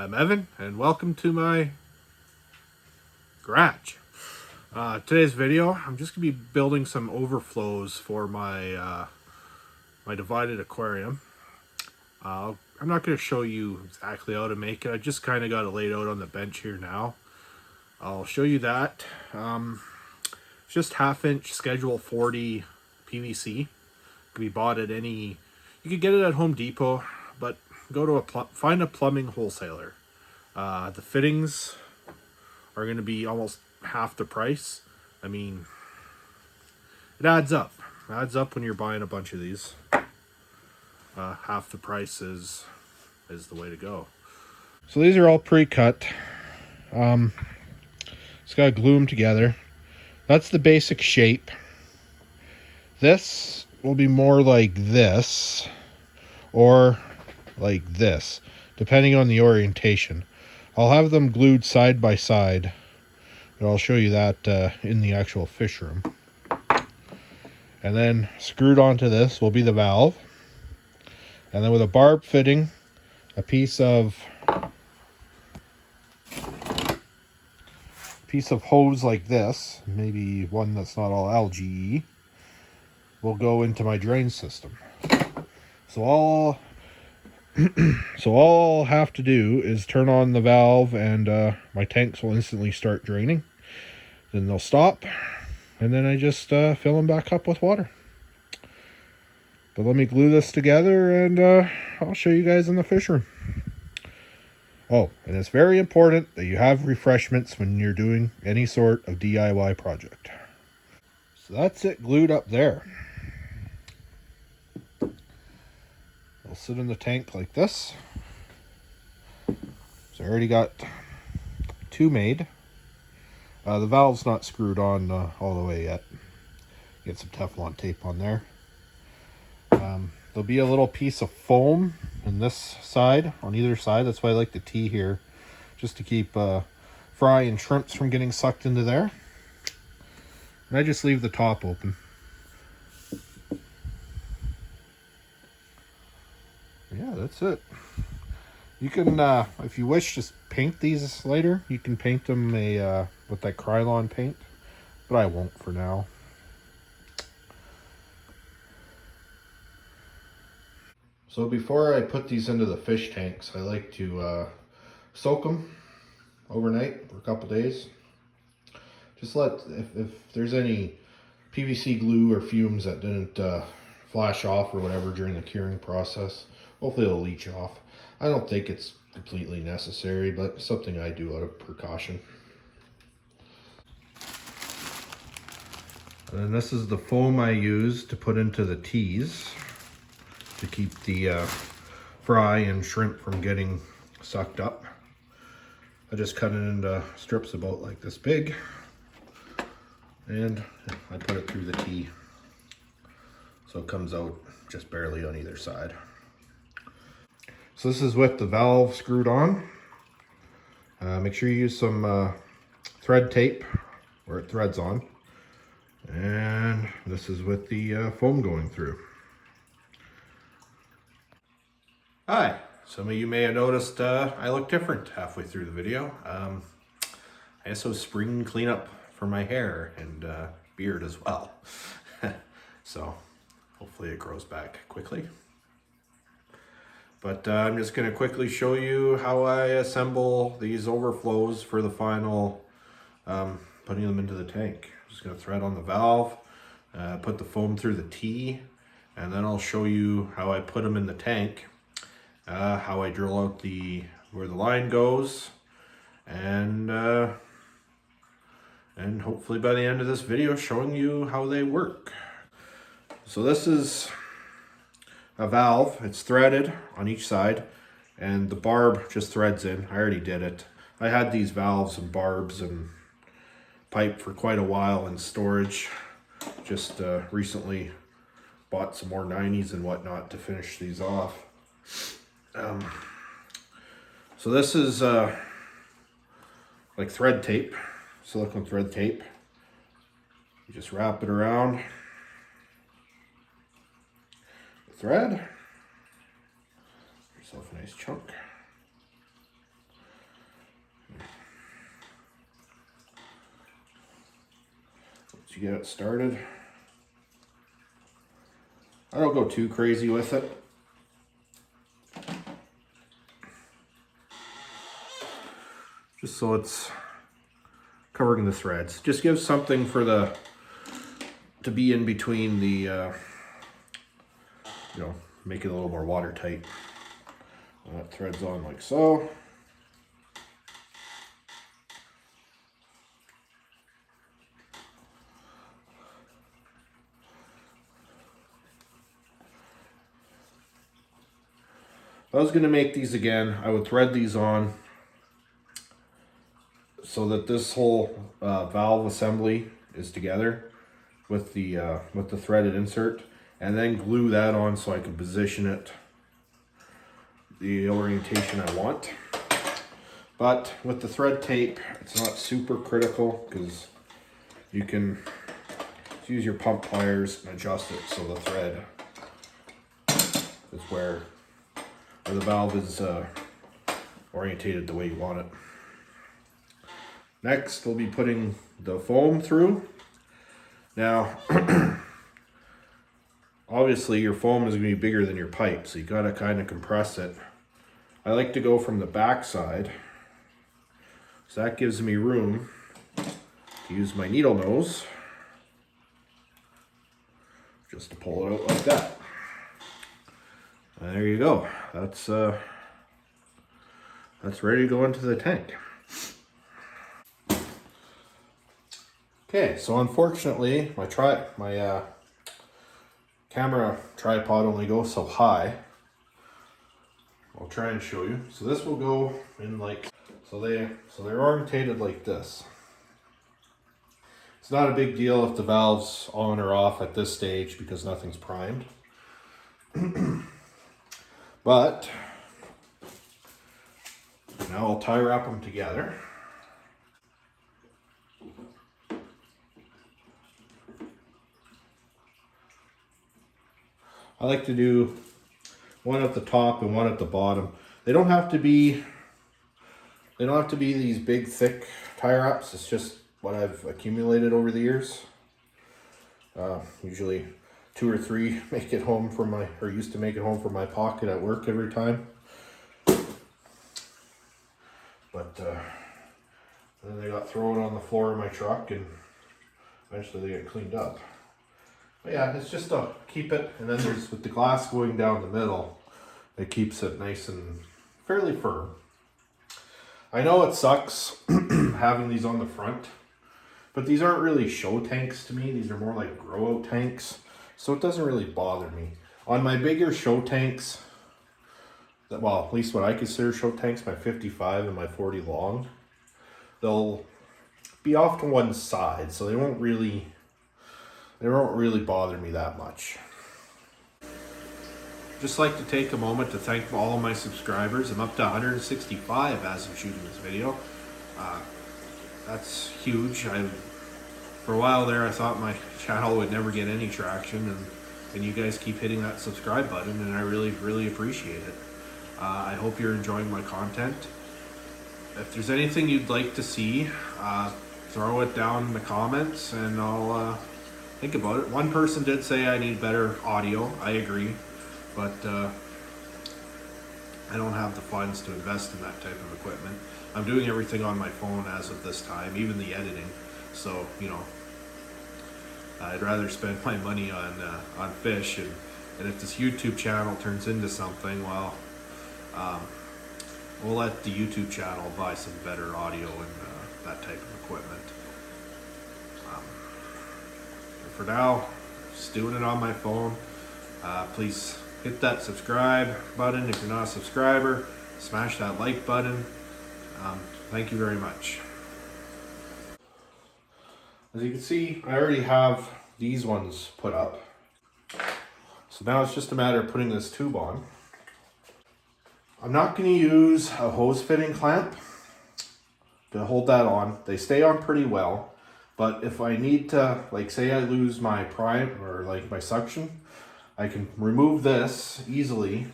I'm Evan, and welcome to my garage. Today's video, I'm just going to be building some overflows for my my divided aquarium. I'm not going to show you exactly how to make it. I just kind of got it laid out on the bench here now. I'll show you that. It's just 1/2-inch Schedule 40 PVC. It can be bought at any. You could get it at Home Depot, but go to find a plumbing wholesaler. The fittings are going to be almost half the price. I mean, it adds up. It adds up when you're buying a bunch of these. Half the price is the way to go. So these are all pre-cut. Just gotta glue them together. That's the basic shape. This will be more like this or like this, depending on the orientation. I'll have them glued side by side, but I'll show you that in the actual fish room. And then screwed onto this will be the valve. And then with a barb fitting, a piece of hose like this, maybe one that's not all algae, will go into my drain system. So all I'll have to do is turn on the valve and my tanks will instantly start draining. Then they'll stop, and then I just fill them back up with water. But let me glue this together and I'll show you guys in the fish room. Oh, and it's very important that you have refreshments when you're doing any sort of DIY project. So that's it glued up there. It'll sit in the tank like this. So I already got 2 made. The valve's not screwed on all the way yet. Get some Teflon tape on there. There'll be a little piece of foam in this side, on either side. That's why I like the T here, just to keep fry and shrimps from getting sucked into there. And I just leave the top open. Yeah, that's it. You can, if you wish, just paint these later. You can paint them with that Krylon paint, but I won't for now. So before I put these into the fish tanks, I like to soak them overnight for a couple days. Just if there's any PVC glue or fumes that didn't flash off or whatever during the curing process, hopefully it'll leach off. I don't think it's completely necessary, but something I do out of precaution. And then this is the foam I use to put into the teas to keep the fry and shrimp from getting sucked up. I just cut it into strips about like this big, and I put it through the tea so it comes out just barely on either side. So this is with the valve screwed on. Make sure you use some thread tape where it threads on. And this is with the foam going through. Hi, some of you may have noticed I look different halfway through the video. I also spring cleanup for my hair and beard as well. So hopefully it grows back quickly. But I'm just going to quickly show you how I assemble these overflows for the final putting them into the tank. I'm just going to thread on the valve, put the foam through the T, and then I'll show you how I put them in the tank. How I drill out where the line goes, and hopefully by the end of this video showing you how they work. So this is a valve. It's threaded on each side, and the barb just threads in. I already did it. I had these valves and barbs and pipe for quite a while in storage. Just recently bought some more 90s and whatnot to finish these off. So this is like thread tape, silicone thread tape. You just wrap it around the thread. Yourself a nice chunk. to get it started. I don't go too crazy with it. Just so it's covering the threads. Just gives something for to be in between the, make it a little more watertight. That threads on like so. If I was going to make these again, I would thread these on so that this whole valve assembly is together with the threaded insert, and then glue that on so I can position it the orientation I want. But with the thread tape, it's not super critical because you can just use your pump pliers and adjust it so the thread is where the valve is orientated the way you want it. Next, we'll be putting the foam through. Now, obviously your foam is going to be bigger than your pipe, so you got to kind of compress it. I like to go from the back side, so that gives me room to use my needle nose just to pull it out like that. And there you go. That's ready to go into the tank. Okay, so unfortunately my camera tripod only goes so high. I'll try and show you. So this will go in like, so they're orientated like this. It's not a big deal if the valve's on or off at this stage because nothing's primed. But now I'll tie wrap them together. I like to do one at the top and one at the bottom. They don't have to be these big thick tie wraps. It's just what I've accumulated over the years. Usually 2 or 3 make it home from used to make it home from my pocket at work every time. But then they got thrown on the floor of my truck and eventually they get cleaned up. But yeah, it's just to keep it, and then there's, with the glass going down the middle, it keeps it nice and fairly firm. I know it sucks having these on the front, but these aren't really show tanks to me. These are more like grow out tanks, so it doesn't really bother me. On my bigger show tanks, well, at least what I consider show tanks, my 55 and my 40 long, they'll be off to one side, so they won't really bother me that much. Just like to take a moment to thank all of my subscribers. I'm up to 165 as I'm shooting this video. That's huge. For a while there, I thought my channel would never get any traction, and you guys keep hitting that subscribe button, and I really, really appreciate it. I hope you're enjoying my content. If there's anything you'd like to see, throw it down in the comments, and I'll think about it. One person did say I need better audio. I agree, but I don't have the funds to invest in that type of equipment. I'm doing everything on my phone as of this time, even the editing. So, I'd rather spend my money on fish, and if this YouTube channel turns into something, well, we'll let the YouTube channel buy some better audio and that type of equipment. For now, just doing it on my phone. Please hit that subscribe button if you're not a subscriber. Smash that like button. Thank you very much. As you can see, I already have these ones put up. So now it's just a matter of putting this tube on. I'm not going to use a hose fitting clamp to hold that on. They stay on pretty well. But if I need to, like say I lose my prime or like my suction, I can remove this easily,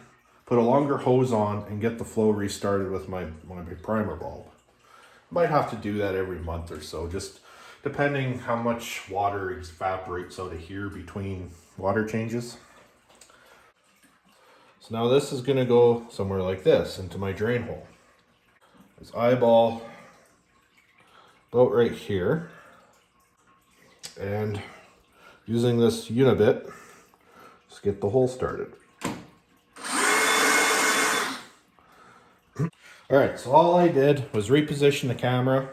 put a longer hose on, and get the flow restarted with my primer bulb. Might have to do that every month or so, just depending how much water evaporates out of here between water changes. So now this is going to go somewhere like this into my drain hole. This eyeball about right here, and using this unibit, just get the hole started. All right, so all I did was reposition the camera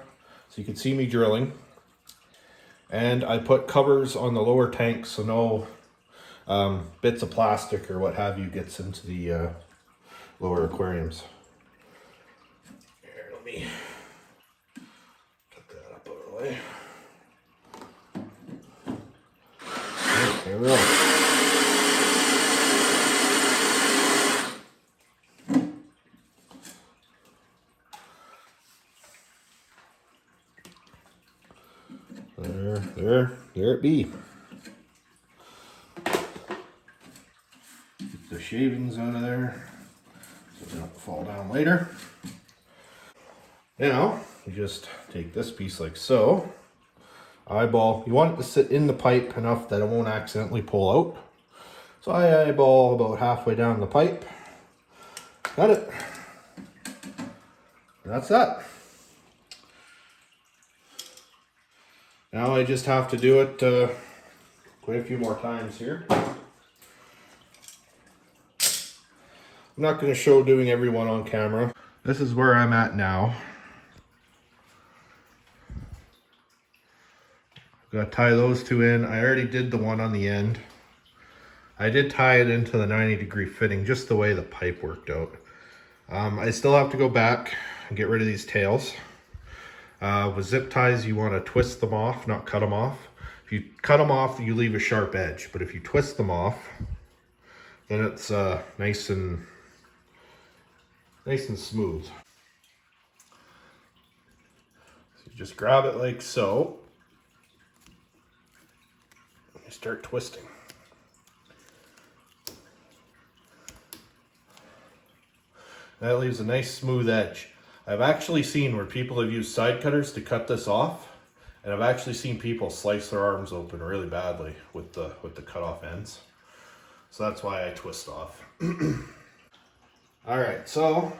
so you could see me drilling, and I put covers on the lower tank so no bits of plastic or what have you gets into the lower aquariums. Here, let me put that up out of the way. There we go. There it be. Keep the shavings out of there so they don't fall down later. Now, you just take this piece like so. Eyeball, you want it to sit in the pipe enough that it won't accidentally pull out. So I eyeball about halfway down the pipe. Got it. That's that. Now I just have to do it quite a few more times here. I'm not going to show doing every one on camera. This is where I'm at now. Got to tie those two in. I already did the one on the end. I did tie it into the 90-degree fitting just the way the pipe worked out. I still have to go back and get rid of these tails. With zip ties, you want to twist them off, not cut them off. If you cut them off, you leave a sharp edge. But if you twist them off, then it's nice and smooth. So you just grab it like so. And you start twisting. That leaves a nice smooth edge. I've actually seen where people have used side cutters to cut this off, and I've actually seen people slice their arms open really badly with the cut off ends. So that's why I twist off. All right, so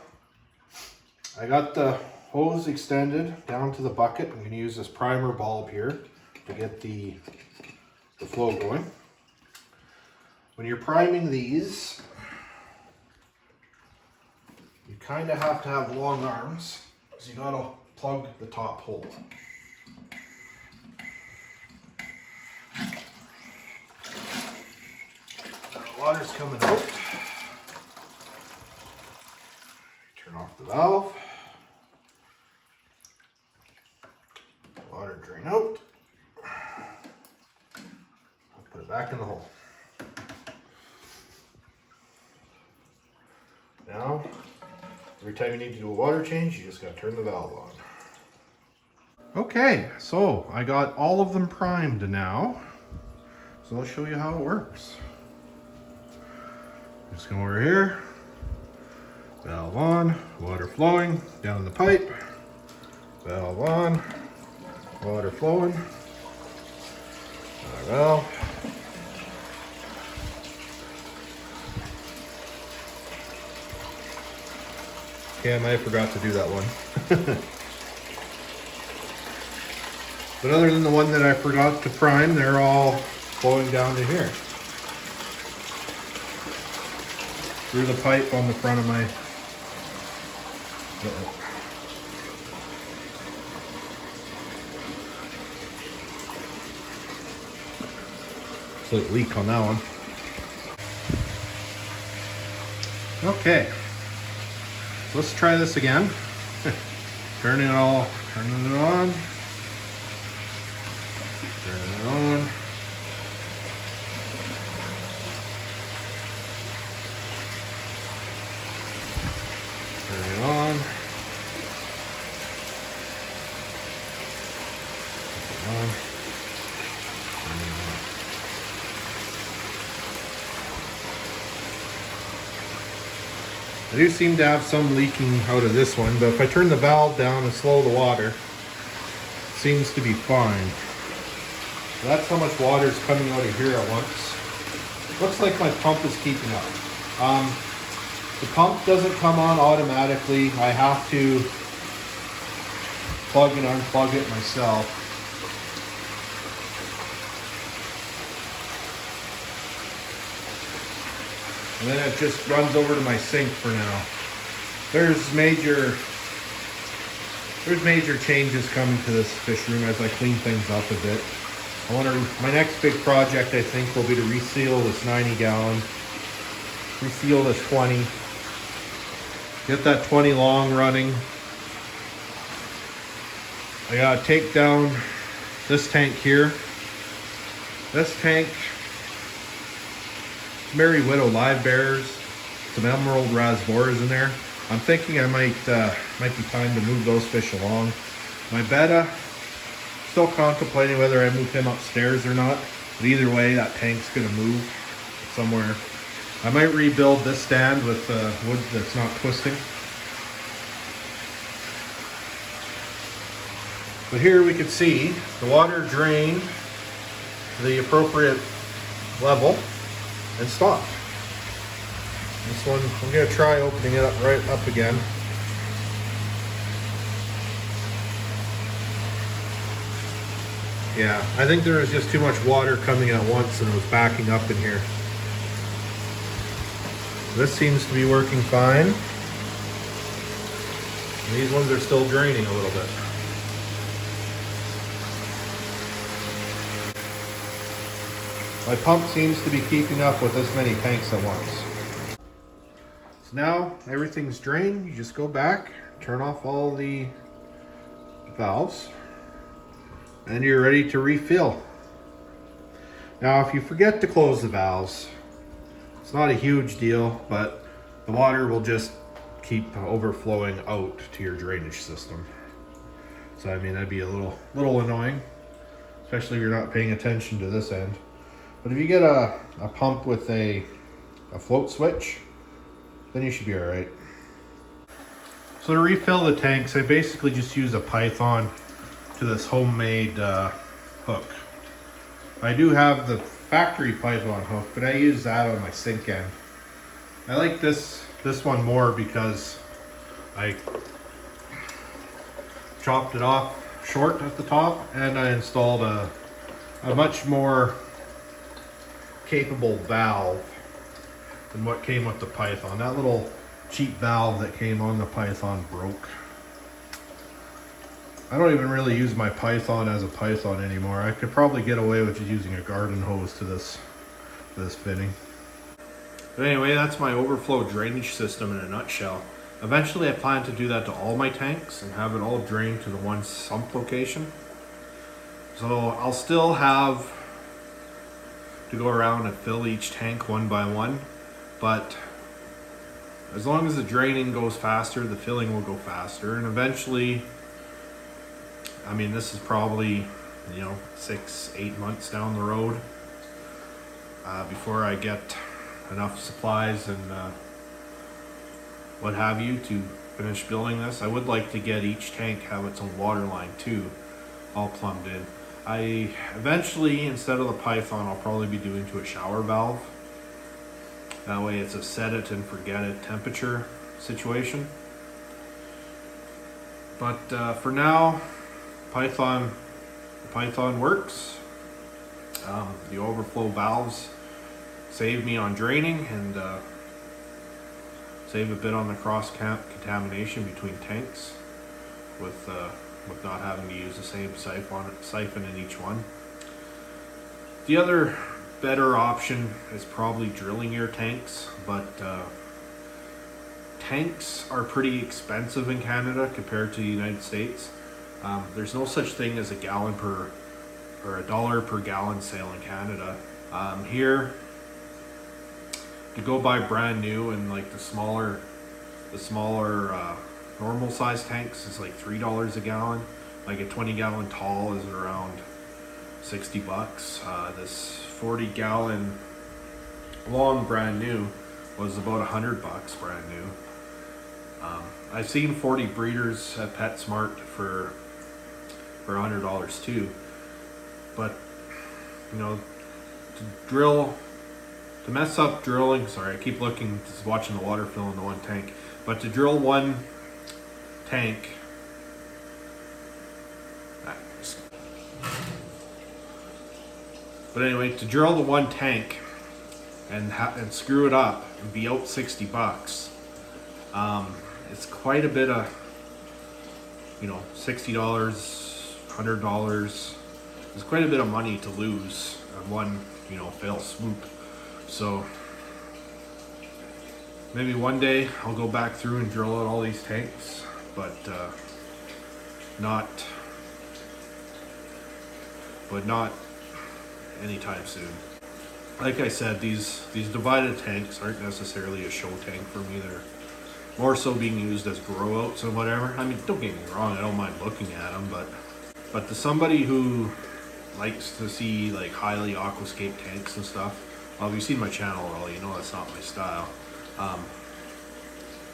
I got the hose extended down to the bucket. I'm going to use this primer bulb here to get the flow going. When you're priming these, you kind of have to have long arms, because you gotta plug the top hole. Water's coming out. Turn off the valve. Water drain out. I'll put it back in the hole. Now, every time you need to do a water change, you just gotta turn the valve on. Okay, so I got all of them primed now. So I'll show you how it works. Just go over here, valve on, water flowing down the pipe, valve on, water flowing, valve. Okay, I might have forgot to do that one. But other than the one that I forgot to prime, they're all flowing down to here. Through the pipe on the front of my... Slight leak on that one. Okay. Let's try this again. Turning it on. Turning it on. Turn it on. I do seem to have some leaking out of this one, but if I turn the valve down and slow the water, seems to be fine. That's how much water is coming out of here at once. Looks like my pump is keeping up. The pump doesn't come on automatically. I have to plug and unplug it myself. And then it just runs over to my sink for now. There's major changes coming to this fish room as I clean things up a bit. My next big project, I think, will be to reseal this 90 gallon, reseal this 20, get that 20 long running. I gotta take down this tank here. This tank, Merry Widow live bears, some emerald rasboras in there. I'm thinking I might be time to move those fish along. My betta, still contemplating whether I move him upstairs or not. But either way, that tank's gonna move somewhere. I might rebuild this stand with wood that's not twisting. But here we can see the water drained to the appropriate level and stopped. This one, I'm gonna try opening it up right up again. Yeah, I think there was just too much water coming at once and it was backing up in here. This seems to be working fine. And these ones are still draining a little bit. My pump seems to be keeping up with this many tanks at once. So now everything's drained. You just go back, turn off all the valves, and you're ready to refill. Now, if you forget to close the valves, it's not a huge deal, but the water will just keep overflowing out to your drainage system. So, I mean, that'd be a little annoying, especially if you're not paying attention to this end. But if you get a pump with a float switch, then you should be all right. So to refill the tanks, I basically just use a Python to this homemade hook. I do have the factory Python hook, but I use that on my sink end. I like this one more because I chopped it off short at the top and I installed a much more capable valve than what came with the Python. That little cheap valve that came on the Python broke. I don't even really use my Python as a Python anymore. I could probably get away with just using a garden hose to this fitting. But anyway, that's my overflow drainage system in a nutshell. Eventually I plan to do that to all my tanks and have it all drained to the one sump location. So I'll still have to go around and fill each tank one by one, but as long as the draining goes faster, the filling will go faster, and eventually, I mean, this is probably 6-8 months down the road before I get enough supplies and what have you to finish building this. I would like to get each tank have its own water line too, all plumbed in. I eventually, instead of the Python, I'll probably be doing to a shower valve. That way it's a set it and forget it temperature situation. But for now, Python works. The overflow valves save me on draining and save a bit on the cross contamination between tanks with not having to use the same siphon in each one. The other better option is probably drilling your tanks, but tanks are pretty expensive in Canada compared to the United States. There's no such thing as a $1 per gallon sale in Canada. Here, to go buy brand new and like the smaller normal size tanks is like $3 a gallon. Like a 20 gallon tall is around $60. This 40 gallon long brand new was about $100 brand new. I've seen 40 breeders at PetSmart for for $100 too. But you know, to mess up drilling, sorry, I keep looking, just watching the water fill in the one tank, but to drill one tank, but anyway, to drill the one tank and screw it up and be out $60, it's quite a bit of, you know, $60, $100. It's quite a bit of money to lose on one, you know, fail swoop. So maybe one day I'll go back through and drill out all these tanks, but not anytime soon. Like I said, these divided tanks aren't necessarily a show tank for me. They're more so being used as grow outs and whatever. I mean, don't get me wrong, I don't mind looking at them, but to somebody who likes to see like highly aquascape tanks and stuff, well, if you've seen my channel at all, you know that's not my style. I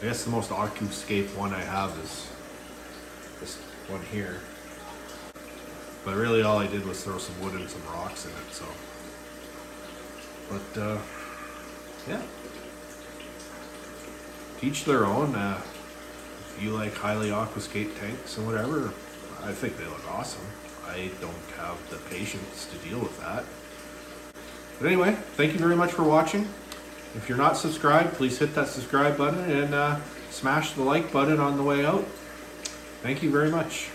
guess the most aquascape one I have is this one here. But really all I did was throw some wood and some rocks in it, so. But, yeah. Teach their own. If you like highly aquascape tanks and whatever, I think they look awesome. I don't have the patience to deal with that. But anyway, thank you very much for watching. If you're not subscribed, please hit that subscribe button and smash the like button on the way out. Thank you very much.